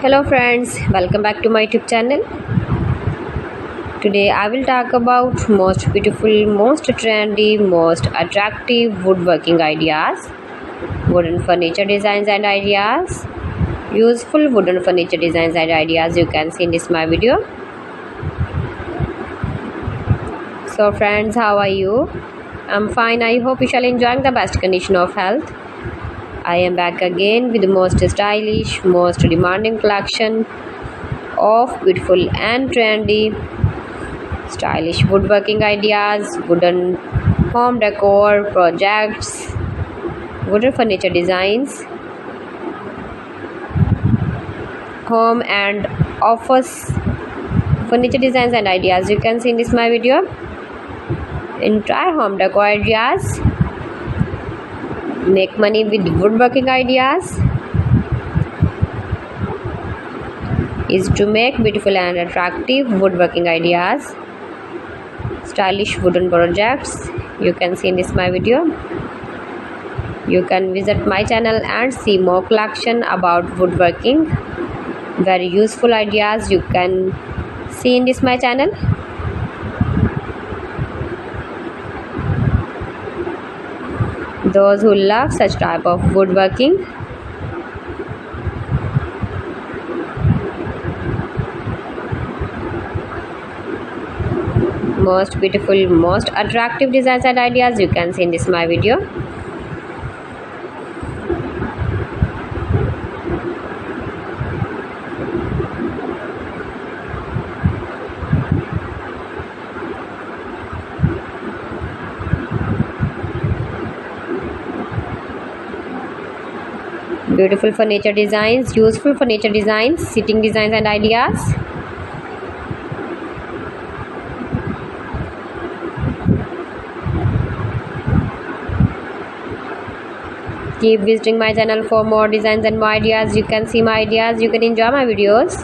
Hello friends, welcome back to my YouTube channel. Today I will talk about most beautiful, most trendy, most attractive woodworking ideas, wooden furniture designs and ideas, useful wooden furniture designs and ideas you can see in this my video. So friends, how are you? I'm fine. I hope you shall enjoy the best condition of health. I am back again with the most stylish, most demanding collection of beautiful and trendy stylish woodworking ideas, wooden home decor projects, wooden furniture designs, home and office furniture designs and ideas you can see in this my video. Entire home decor ideas, make money with woodworking ideas is to make beautiful and attractive woodworking ideas, stylish wooden projects you can see in this my video. You can visit my channel and see more collection about woodworking, very useful ideas you can see in this my channel. Those who love such type of woodworking, most beautiful, most attractive designs and ideas you can see in this my video. Beautiful furniture designs, useful furniture designs, sitting designs and ideas. Keep visiting my channel for more designs and more ideas. You can see my ideas, you can enjoy my videos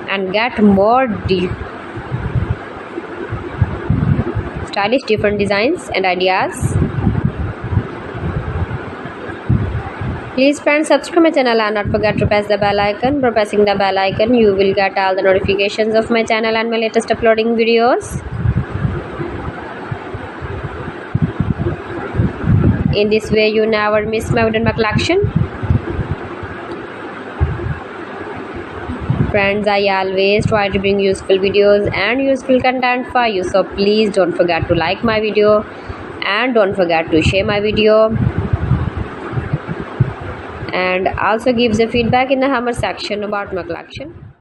and get more stylish different designs and ideas. Please friends, subscribe my channel and not forget to press the bell icon. By pressing the bell icon you will get all the notifications of my channel and my latest uploading videos. In this way you never miss my wooden collection. Friends, I always try to bring useful videos and useful content for you, so please don't forget to like my video and don't forget to share my video, and also give the feedback in the comment section about my collection.